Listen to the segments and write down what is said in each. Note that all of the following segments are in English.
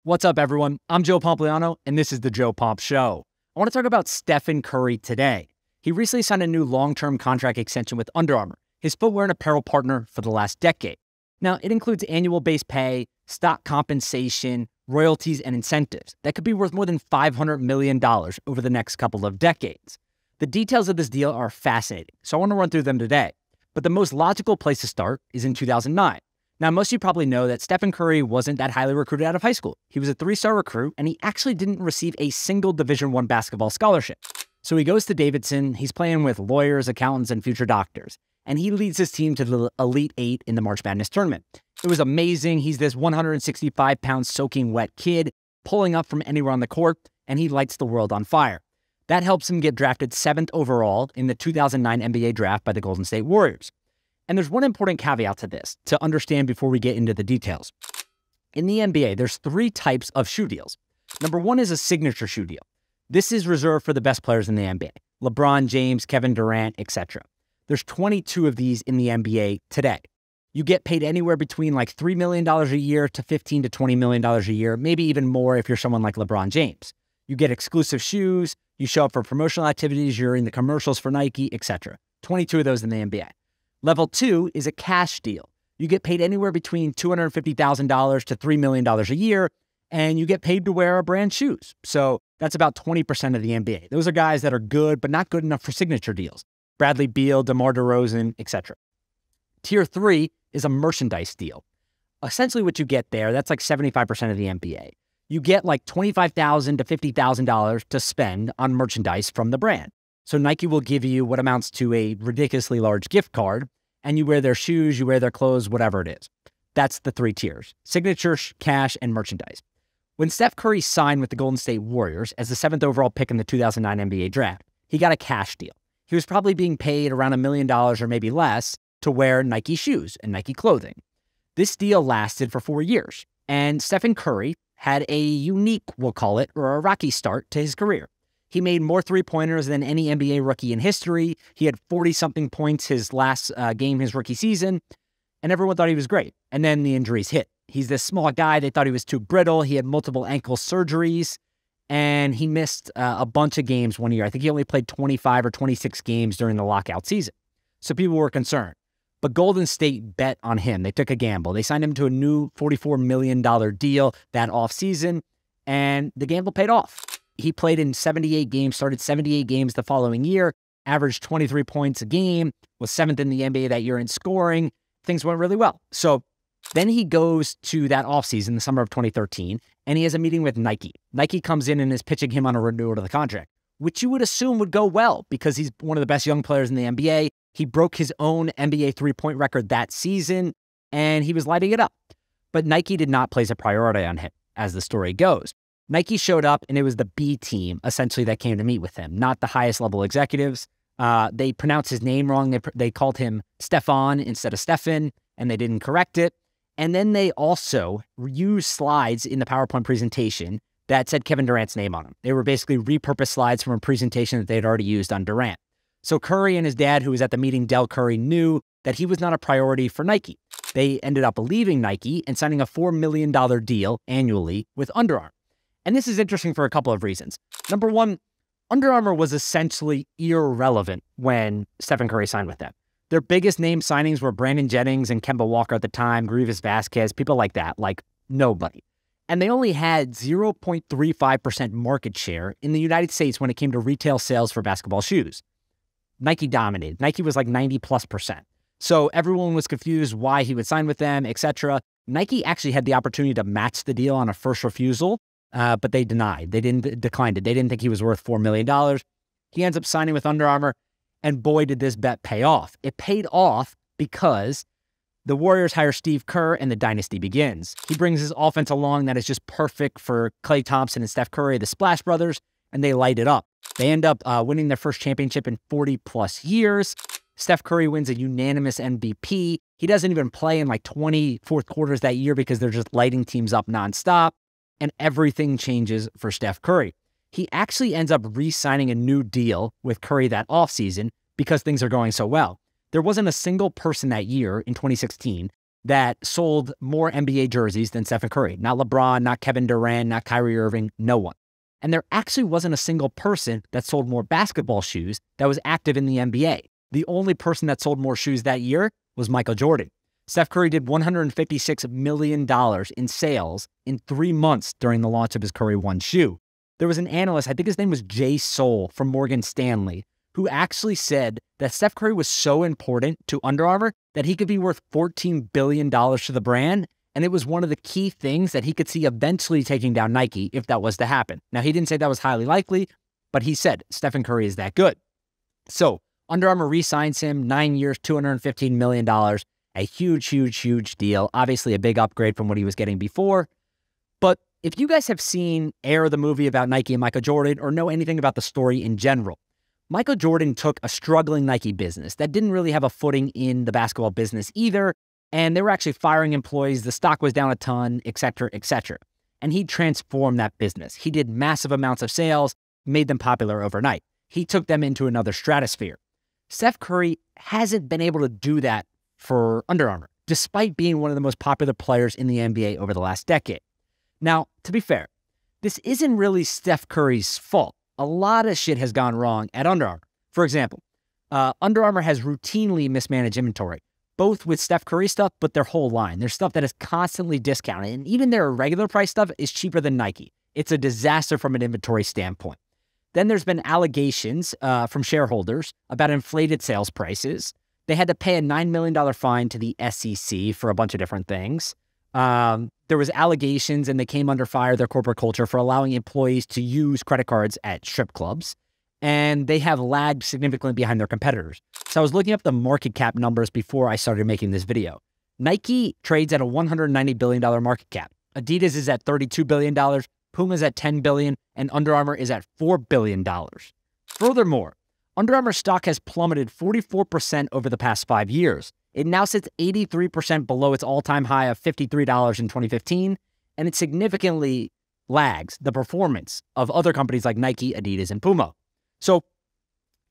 What's up, everyone? I'm Joe Pomp, and this is the Joe Pomp Show. I want to talk about Stephen Curry today. He recently signed a new long-term contract extension with Under Armour, his footwear and apparel partner for the last decade. Now, it includes annual base pay, stock compensation, royalties, and incentives that could be worth more than $500 million over the next couple of decades. The details of this deal are fascinating, so I want to run through them today. But the most logical place to start is in 2009. Now, most of you probably know that Stephen Curry wasn't that highly recruited out of high school. He was a 3-star recruit, and he actually didn't receive a single Division I basketball scholarship. So he goes to Davidson, he's playing with lawyers, accountants, and future doctors, and he leads his team to the Elite Eight in the March Madness tournament. It was amazing. He's this 165-pound soaking wet kid, pulling up from anywhere on the court, and he lights the world on fire. That helps him get drafted 7th overall in the 2009 NBA draft by the Golden State Warriors. And there's one important caveat to this to understand before we get into the details. In the NBA, there's 3 types of shoe deals. Number 1 is a signature shoe deal. This is reserved for the best players in the NBA. LeBron James, Kevin Durant, etc. There's 22 of these in the NBA today. You get paid anywhere between like $3 million a year to $15 to $20 million a year, maybe even more if you're someone like LeBron James. You get exclusive shoes, you show up for promotional activities, you're in the commercials for Nike, etc. 22 of those in the NBA. Level 2 is a cash deal. You get paid anywhere between $250,000 to $3 million a year, and you get paid to wear a brand shoes. So that's about 20% of the NBA. Those are guys that are good, but not good enough for signature deals. Bradley Beal, DeMar DeRozan, etc. Tier 3 is a merchandise deal. Essentially what you get there, that's like 75% of the NBA. You get like $25,000 to $50,000 to spend on merchandise from the brand. So Nike will give you what amounts to a ridiculously large gift card, and you wear their shoes, you wear their clothes, whatever it is. That's the 3 tiers: signature, cash, and merchandise. When Steph Curry signed with the Golden State Warriors as the 7th overall pick in the 2009 NBA draft, he got a cash deal. He was probably being paid around $1 million or maybe less to wear Nike shoes and Nike clothing. This deal lasted for 4 years, and Stephen Curry had a unique, we'll call it, or a rocky start to his career. He made more three-pointers than any NBA rookie in history. He had 40-something points his last game, his rookie season, and everyone thought he was great. And then the injuries hit. He's this small guy. They thought he was too brittle. He had multiple ankle surgeries, and he missed a bunch of games one year. I think he only played 25 or 26 games during the lockout season. So people were concerned. But Golden State bet on him. They took a gamble. They signed him to a new $44 million deal that offseason, and the gamble paid off. He played in 78 games, started 78 games the following year, averaged 23 points a game, was 7th in the NBA that year in scoring. Things went really well. So then he goes to that offseason, the summer of 2013, and he has a meeting with Nike. Nike comes in and is pitching him on a renewal to the contract, which you would assume would go well because he's one of the best young players in the NBA. He broke his own NBA three-point record that season, and he was lighting it up. But Nike did not place a priority on him, as the story goes. Nike showed up, and it was the B team, essentially, that came to meet with him, not the highest-level executives. They pronounced his name wrong. They called him Stefan instead of Stephen, and they didn't correct it. And then they also used slides in the PowerPoint presentation that said Kevin Durant's name on them. They were basically repurposed slides from a presentation that they had already used on Durant. So Curry and his dad, who was at the meeting, Del Curry, knew that he was not a priority for Nike. They ended up leaving Nike and signing a $4 million deal annually with Under Armour. And this is interesting for a couple of reasons. Number 1, Under Armour was essentially irrelevant when Stephen Curry signed with them. Their biggest name signings were Brandon Jennings and Kemba Walker at the time, Grievous Vasquez, people like that, like nobody. And they only had 0.35% market share in the United States when it came to retail sales for basketball shoes. Nike dominated. Nike was like 90+%. So everyone was confused why he would sign with them, etc. Nike actually had the opportunity to match the deal on a first refusal, but they denied. They declined it. They didn't think he was worth $4 million. He ends up signing with Under Armour, and boy, did this bet pay off. It paid off because the Warriors hire Steve Kerr, and the dynasty begins. He brings his offense along that is just perfect for Klay Thompson and Steph Curry, the Splash Brothers, and they light it up. They end up winning their first championship in 40+ years. Steph Curry wins a unanimous MVP. He doesn't even play in like 20 fourth quarters that year because they're just lighting teams up nonstop. And everything changes for Steph Curry. He actually ends up re-signing a new deal with Curry that offseason because things are going so well. There wasn't a single person that year in 2016 that sold more NBA jerseys than Stephen Curry. Not LeBron, not Kevin Durant, not Kyrie Irving, no one. And there actually wasn't a single person that sold more basketball shoes that was active in the NBA. The only person that sold more shoes that year was Michael Jordan. Steph Curry did $156 million in sales in 3 months during the launch of his Curry One shoe. There was an analyst, I think his name was Jay Soul from Morgan Stanley, who actually said that Steph Curry was so important to Under Armour that he could be worth $14 billion to the brand, and it was one of the key things that he could see eventually taking down Nike if that was to happen. Now, he didn't say that was highly likely, but he said Stephen Curry is that good. So Under Armour re-signs him, 9 years, $215 million, a huge, huge, huge deal. Obviously a big upgrade from what he was getting before. But if you guys have seen Air, the movie about Nike and Michael Jordan, or know anything about the story in general, Michael Jordan took a struggling Nike business that didn't really have a footing in the basketball business either, and they were actually firing employees, the stock was down a ton, et cetera, et cetera. And he transformed that business. He did massive amounts of sales, made them popular overnight. He took them into another stratosphere. Steph Curry hasn't been able to do that for Under Armour, despite being one of the most popular players in the NBA over the last decade. Now, to be fair, this isn't really Steph Curry's fault. A lot of shit has gone wrong at Under Armour. For example, Under Armour has routinely mismanaged inventory, both with Steph Curry stuff, but their whole line. There's stuff that is constantly discounted, and even their regular price stuff is cheaper than Nike. It's a disaster from an inventory standpoint. Then there's been allegations from shareholders about inflated sales prices. They had to pay a $9 million fine to the SEC for a bunch of different things. There was allegations, and they came under fire, their corporate culture, for allowing employees to use credit cards at strip clubs. And they have lagged significantly behind their competitors. So I was looking up the market cap numbers before I started making this video. Nike trades at a $190 billion market cap. Adidas is at $32 billion. Puma's at $10 billion. And Under Armour is at $4 billion. Furthermore, Under Armour stock has plummeted 44% over the past 5 years. It now sits 83% below its all-time high of $53 in 2015, and it significantly lags the performance of other companies like Nike, Adidas, and Puma. So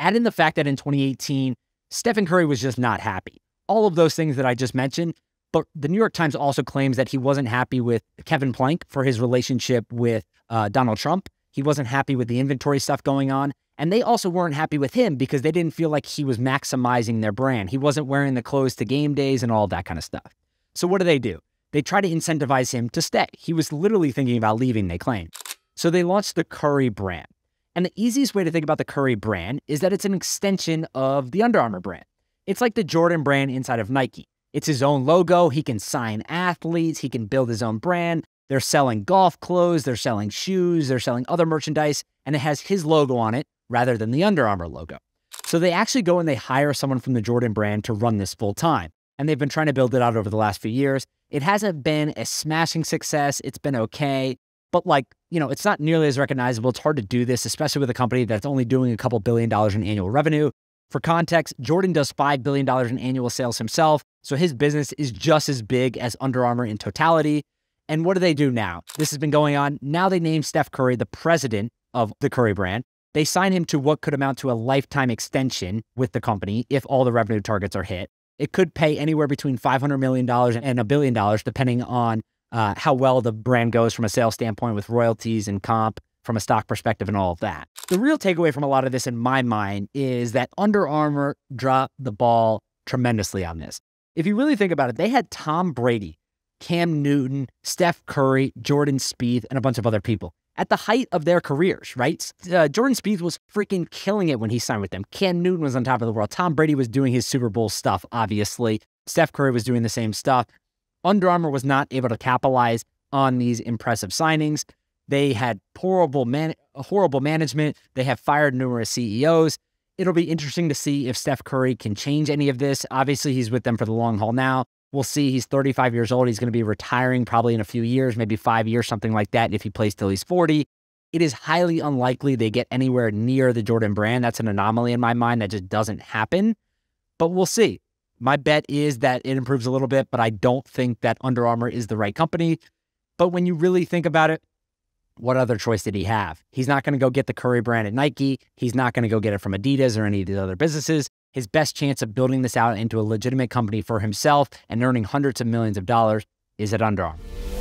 add in the fact that in 2018, Stephen Curry was just not happy. All of those things that I just mentioned, but the New York Times also claims that he wasn't happy with Kevin Plank for his relationship with Donald Trump. He wasn't happy with the inventory stuff going on. And they also weren't happy with him because they didn't feel like he was maximizing their brand. He wasn't wearing the clothes to game days and all that kind of stuff. So what do? They try to incentivize him to stay. He was literally thinking about leaving, they claim. So they launched the Curry brand. And the easiest way to think about the Curry brand is that it's an extension of the Under Armour brand. It's like the Jordan brand inside of Nike. It's his own logo. He can sign athletes. He can build his own brand. They're selling golf clothes. They're selling shoes. They're selling other merchandise. And it has his logo on it rather than the Under Armour logo. So they actually go and they hire someone from the Jordan brand to run this full time. And they've been trying to build it out over the last few years. It hasn't been a smashing success. It's been okay. But it's not nearly as recognizable. It's hard to do this, especially with a company that's only doing a couple $1 billion in annual revenue. For context, Jordan does $5 billion in annual sales himself. So his business is just as big as Under Armour in totality. And what do they do now? This has been going on. Now they name Steph Curry the president of the Curry brand. They sign him to what could amount to a lifetime extension with the company if all the revenue targets are hit. It could pay anywhere between $500 million and $1 billion, depending on how well the brand goes from a sales standpoint with royalties and comp from a stock perspective and all of that. The real takeaway from a lot of this in my mind is that Under Armour dropped the ball tremendously on this. If you really think about it, they had Tom Brady, Cam Newton, Steph Curry, Jordan Spieth, and a bunch of other people at the height of their careers, right? Jordan Spieth was freaking killing it when he signed with them. Cam Newton was on top of the world. Tom Brady was doing his Super Bowl stuff, obviously. Steph Curry was doing the same stuff. Under Armour was not able to capitalize on these impressive signings. They had horrible management. They have fired numerous CEOs. It'll be interesting to see if Steph Curry can change any of this. Obviously, he's with them for the long haul now. We'll see. He's 35 years old. He's going to be retiring probably in a few years, maybe 5 years, something like that, if he plays till he's 40. It is highly unlikely they get anywhere near the Jordan brand. That's an anomaly in my mind. That just doesn't happen. But we'll see. My bet is that it improves a little bit, but I don't think that Under Armour is the right company. But when you really think about it, what other choice did he have? He's not going to go get the Curry brand at Nike. He's not going to go get it from Adidas or any of these other businesses. his best chance of building this out into a legitimate company for himself and earning hundreds of millions of dollars is at Under Armour.